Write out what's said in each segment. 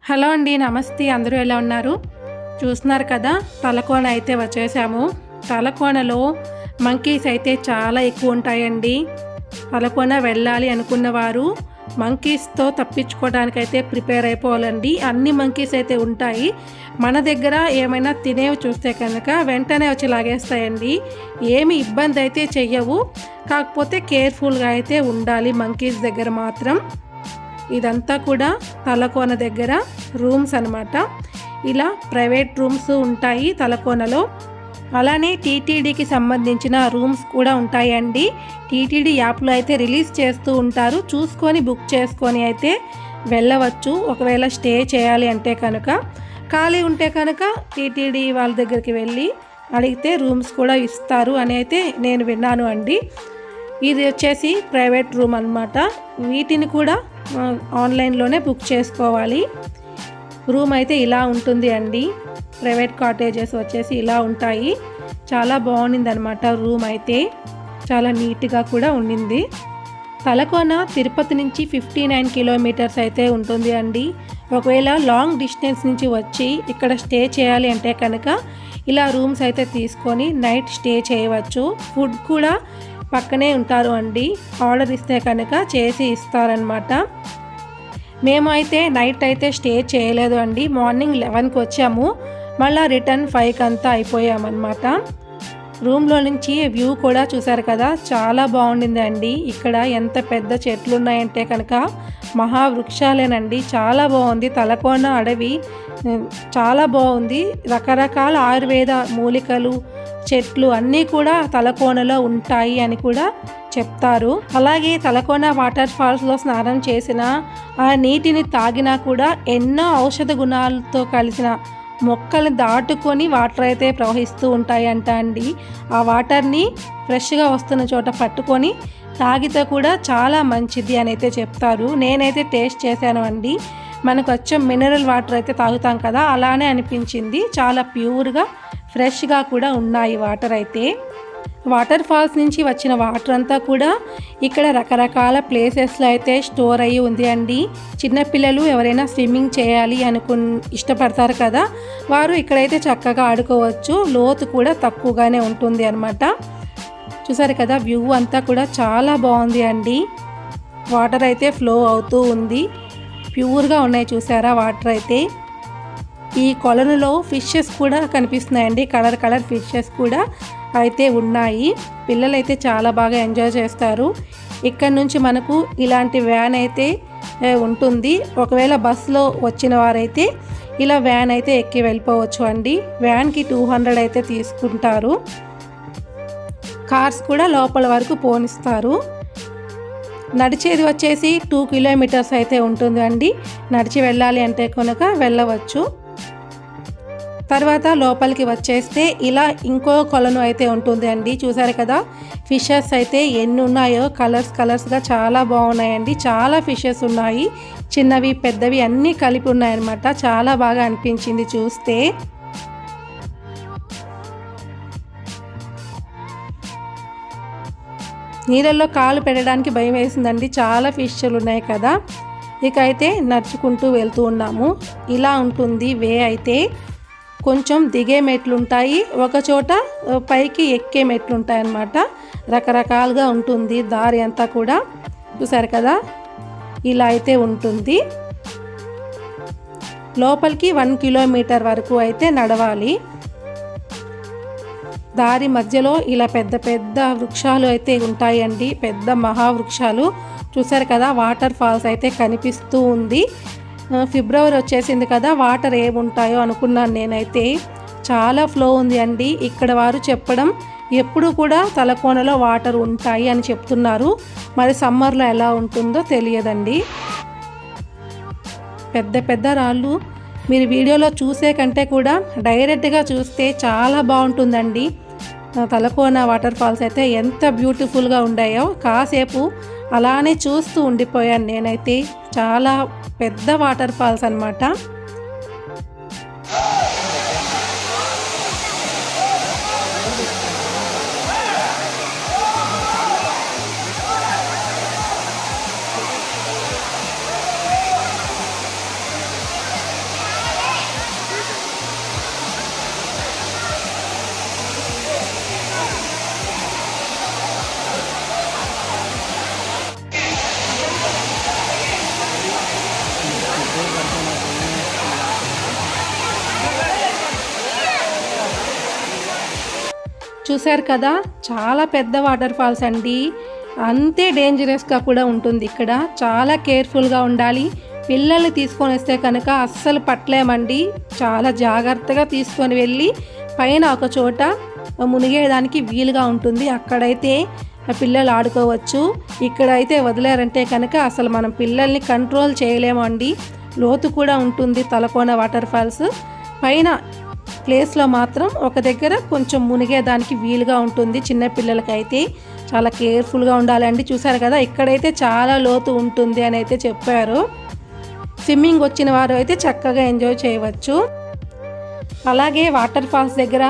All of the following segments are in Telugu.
హలో అండి, నమస్తే. అందరూ ఎలా ఉన్నారు? చూస్తున్నారు కదా, తలకోన అయితే వచ్చేసాము. తలకోనలో మంకీస్ అయితే చాలా ఎక్కువ ఉంటాయండి. తలకోన వెళ్ళాలి అనుకున్న వారు మంకీస్తో తప్పించుకోవడానికైతే ప్రిపేర్ అయిపోవాలండి. అన్ని మంకీస్ అయితే ఉంటాయి. మన దగ్గర ఏమైనా తినేవి చూస్తే కనుక వెంటనే వచ్చి లాగేస్తాయండి. ఏమి ఇబ్బంది అయితే చెయ్యవు, కాకపోతే కేర్ఫుల్గా అయితే ఉండాలి మంకీస్ దగ్గర మాత్రం. ఇదంతా కూడా తలకోన దగ్గర రూమ్స్ అన్నమాట. ఇలా ప్రైవేట్ రూమ్స్ ఉంటాయి తలకోనలో. అలానే టీటీడీకి సంబంధించిన రూమ్స్ కూడా ఉంటాయండి. టీటీడీ యాప్లో అయితే రిలీజ్ చేస్తూ ఉంటారు. చూసుకొని బుక్ చేసుకొని అయితే వెళ్ళవచ్చు. ఒకవేళ స్టే చేయాలి అంటే కనుక, ఖాళీ ఉంటే కనుక టీటీడీ వాళ్ళ దగ్గరికి వెళ్ళి అడిగితే రూమ్స్ కూడా ఇస్తారు అని అయితే నేను విన్నాను అండి. ఇది వచ్చేసి ప్రైవేట్ రూమ్ అన్నమాట. వీటిని కూడా ఆన్లైన్లోనే బుక్ చేసుకోవాలి. రూమ్ అయితే ఇలా ఉంటుంది అండి. ప్రైవేట్ కాటేజెస్ వచ్చేసి ఇలా ఉంటాయి. చాలా బాగుంది అనమాట. రూమ్ అయితే చాలా నీట్గా కూడా ఉండింది. తలకోన తిరుపతి నుంచి 59 కిలోమీటర్స్ అయితే ఉంటుంది అండి. ఒకవేళ లాంగ్ డిస్టెన్స్ నుంచి వచ్చి ఇక్కడ స్టే చేయాలి అంటే కనుక ఇలా రూమ్స్ అయితే తీసుకొని నైట్ స్టే చేయవచ్చు. ఫుడ్ కూడా పక్కనే ఉంటారు అండి. ఆర్డర్ ఇస్తే కనుక చేసి ఇస్తారనమాట. మేము అయితే నైట్ అయితే స్టే చేయలేదు అండి. మార్నింగ్ 11కి వచ్చాము, మళ్ళీ రిటర్న్ 5కి అంతా అయిపోయామన్నమాట. రూమ్లో నుంచి వ్యూ కూడా చూసారు కదా, చాలా బాగుండింది అండి. ఇక్కడ ఎంత పెద్ద చెట్లు ఉన్నాయంటే కనుక మహావృక్షాలేనండి. చాలా బాగుంది. తలకోన అడవి చాలా బాగుంది. రకరకాల ఆయుర్వేద మూలికలు, చెట్లు అన్నీ కూడా తలకోనలో ఉంటాయి అని కూడా చెప్తారు. అలాగే తలకోన వాటర్ ఫాల్స్లో స్నానం చేసిన, ఆ నీటిని తాగినా కూడా ఎన్నో ఔషధ గుణాలతో కలిసిన మొక్కలు దాటుకొని వాటర్ అయితే ప్రవహిస్తూ ఉంటాయంట అండి. ఆ వాటర్ని ఫ్రెష్గా వస్తున్న చోట పట్టుకొని తాగితే కూడా చాలా మంచిది అని అయితే చెప్తారు. నేనైతే టేస్ట్ చేశాను అండి. మనకు వచ్చే మినరల్ వాటర్ అయితే తాగుతాం కదా, అలానే అనిపించింది. చాలా ప్యూర్గా ఫ్రెష్గా కూడా ఉన్నాయి వాటర్ అయితే. వాటర్ ఫాల్స్ నుంచి వచ్చిన వాటర్ అంతా కూడా ఇక్కడ రకరకాల ప్లేసెస్లో అయితే స్టోర్ అయ్యి ఉంది అండి. చిన్నపిల్లలు ఎవరైనా స్విమ్మింగ్ చేయాలి ఇష్టపడతారు కదా, వారు ఇక్కడైతే చక్కగా ఆడుకోవచ్చు. లోతు కూడా తక్కువగానే ఉంటుంది అన్నమాట. చూసారు కదా, వ్యూ అంతా కూడా చాలా బాగుంది అండి. వాటర్ అయితే ఫ్లో అవుతూ ఉంది. ప్యూర్గా ఉన్నాయి చూసారా వాటర్ అయితే. ఈ కొలనులో ఫిషెస్ కూడా కనిపిస్తున్నాయండి. కలర్ కలర్ ఫిషెస్ కూడా అయితే ఉన్నాయి. పిల్లలైతే చాలా బాగా ఎంజాయ్ చేస్తారు. ఇక్కడ నుంచి మనకు ఇలాంటి వ్యాన్ అయితే ఉంటుంది. ఒకవేళ బస్సులో వచ్చిన వారైతే ఇలా వ్యాన్ అయితే ఎక్కి వెళ్ళిపోవచ్చు అండి. వ్యాన్కి 200 అయితే తీసుకుంటారు. కార్స్ కూడా లోపల వరకు పోనిస్తారు. నడిచేది వచ్చేసి 2 కిలోమీటర్స్ అయితే ఉంటుంది అండి. నడిచి వెళ్ళాలి అంటే కనుక వెళ్ళవచ్చు. తర్వాత లోపలికి వచ్చేస్తే ఇలా ఇంకో కొలను అయితే ఉంటుంది అండి. చూసారు కదా, ఫిషెస్ అయితే ఎన్ని ఉన్నాయో కలర్స్గా చాలా బాగున్నాయండి. చాలా ఫిషెస్ ఉన్నాయి, చిన్నవి పెద్దవి అన్నీ కలిపి ఉన్నాయన్నమాట. చాలా బాగా అనిపించింది చూస్తే. నీళ్ళల్లో కాలు పెట్టడానికి భయం వేసిందండి. చాలా ఫిష్లు ఉన్నాయి కదా. ఇక అయితే నడుచుకుంటూ వెళ్తూ ఉన్నాము. ఇలా ఉంటుంది వే అయితే. కొంచెం దిగే మెట్లు ఉంటాయి, ఒక చోట పైకి ఎక్కే మెట్లు ఉంటాయి అన్నమాట. రకరకాలుగా ఉంటుంది దారి అంతా కూడా. చూసారు కదా, ఇలా అయితే ఉంటుంది. లోపలికి 1 కిలోమీటర్ వరకు అయితే నడవాలి. దారి మధ్యలో ఇలా పెద్ద పెద్ద వృక్షాలు అయితే ఉంటాయండి. పెద్ద మహావృక్షాలు. చూసారు కదా, వాటర్ ఫాల్స్ అయితే కనిపిస్తూ ఉంది. ఫిబ్రవరి వచ్చేసింది కదా, వాటర్ ఏముంటాయో అనుకున్నాను నేనైతే. చాలా ఫ్లో ఉంది అండి. ఇక్కడ వారు చెప్పడం ఎప్పుడు కూడా తలకోనలో వాటర్ ఉంటాయి అని చెప్తున్నారు. మరి సమ్మర్లో ఎలా ఉంటుందో తెలియదండి. పెద్ద పెద్ద రాళ్ళు మీరు వీడియోలో చూసే కంటే కూడా డైరెక్ట్గా చూస్తే చాలా బాగుంటుందండి. తలకోన వాటర్ ఫాల్స్ అయితే ఎంత బ్యూటిఫుల్గా ఉన్నాయో కాసేపు అలానే చూస్తూ ఉండిపోయాను నేనైతే. చాలా పెద్ద వాటర్ ఫాల్స్ అన్నమాట. చూశారు కదా, చాలా పెద్ద వాటర్ ఫాల్స్ అండి. అంతే డేంజరస్గా కూడా ఉంటుంది. ఇక్కడ చాలా కేర్ఫుల్గా ఉండాలి. పిల్లల్ని తీసుకొని వస్తే కనుక అస్సలు పట్టలేమండి. చాలా జాగ్రత్తగా తీసుకొని వెళ్ళి పైన ఒక చోట మునిగేయడానికి వీలుగా ఉంటుంది. అక్కడైతే పిల్లలు ఆడుకోవచ్చు. ఇక్కడైతే వదిలేరంటే కనుక అసలు మనం పిల్లల్ని కంట్రోల్ చేయలేము అండి. లోతు కూడా ఉంటుంది తలకోన వాటర్ ఫాల్స్. పైన ప్లేస్లో మాత్రం ఒక దగ్గర కొంచెం మునిగేదానికి వీలుగా ఉంటుంది. చిన్నపిల్లలకైతే చాలా కేర్ఫుల్గా ఉండాలండి. చూసారు కదా, ఇక్కడైతే చాలా లోతు ఉంటుంది అని అయితే చెప్పారు. స్విమ్మింగ్ వచ్చిన వారు అయితే చక్కగా ఎంజాయ్ చేయవచ్చు. అలాగే వాటర్ ఫాల్స్ దగ్గర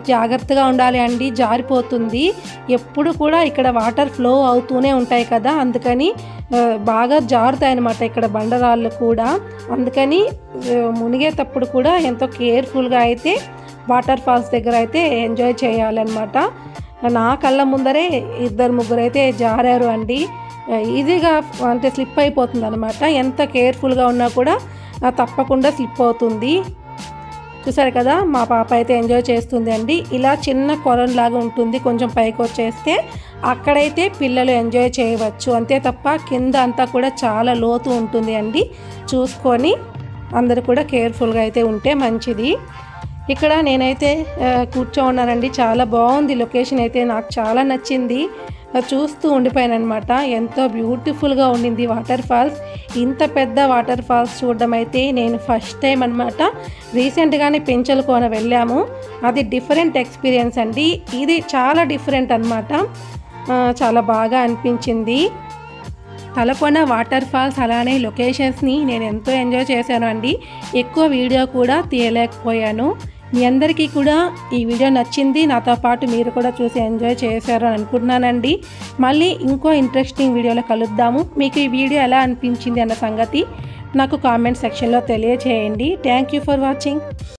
జాగ్రత్తగా ఉండాలి అండి, జారిపోతుంది. ఎప్పుడు కూడా ఇక్కడ వాటర్ ఫ్లో అవుతూనే ఉంటాయి కదా, అందుకని బాగా జారుతాయి అన్నమాట ఇక్కడ బండరాళ్ళు కూడా. అందుకని మునిగేటప్పుడు కూడా ఎంతో కేర్ఫుల్గా అయితే వాటర్ ఫాల్స్ దగ్గర అయితే ఎంజాయ్ చేయాలన్నమాట. నా కళ్ళ ముందరే 2-3 అయితే జారారు అండి. ఈజీగా అంటే స్లిప్ అయిపోతుంది అనమాట. ఎంత కేర్ఫుల్గా ఉన్నా కూడా తప్పకుండా స్లిప్ అవుతుంది. చూసారు కదా, మా పాప అయితే ఎంజాయ్ చేస్తుంది అండి. ఇలా చిన్న కొలంలాగా ఉంటుంది, కొంచెం పైకి వచ్చేస్తే అక్కడైతే పిల్లలు ఎంజాయ్ చేయవచ్చు. అంతే తప్ప కింద అంతా కూడా చాలా లోతు ఉంటుంది అండి. చూసుకొని అందరూ కూడా కేర్ఫుల్గా అయితే ఉంటే మంచిది. ఇక్కడ నేనైతే కూర్చోన్నానండి. చాలా బాగుంది లొకేషన్ అయితే, నాకు చాలా నచ్చింది. చూస్తూ ఉండిపోయానమాట. ఎంతో బ్యూటిఫుల్గా ఉండింది వాటర్ ఫాల్స్. ఇంత పెద్ద వాటర్ ఫాల్స్ చూడడం అయితే నేను ఫస్ట్ టైం అనమాట. రీసెంట్గానే పెంచలకోన వెళ్ళాము. అది డిఫరెంట్ ఎక్స్పీరియన్స్ అండి. ఇది చాలా డిఫరెంట్ అనమాట. చాలా బాగా అనిపించింది. తలకోన వాటర్ ఫాల్స్ అలానే లొకేషన్స్ని నేను ఎంతో ఎంజాయ్ చేశాను అండి. ఎక్కువ వీడియో కూడా తీయలేకపోయాను. మీ అందరికీ కూడా ఈ వీడియో నచ్చింది, నాతో పాటు మీరు కూడా చూసి ఎంజాయ్ చేశారు అని అనుకుంటున్నానండి. మళ్ళీ ఇంకో ఇంట్రెస్టింగ్ వీడియోలో కలుద్దాము. మీకు ఈ వీడియో ఎలా అనిపించింది అన్న సంగతి నాకు కామెంట్ సెక్షన్లో తెలియచేయండి. Thank you for watching.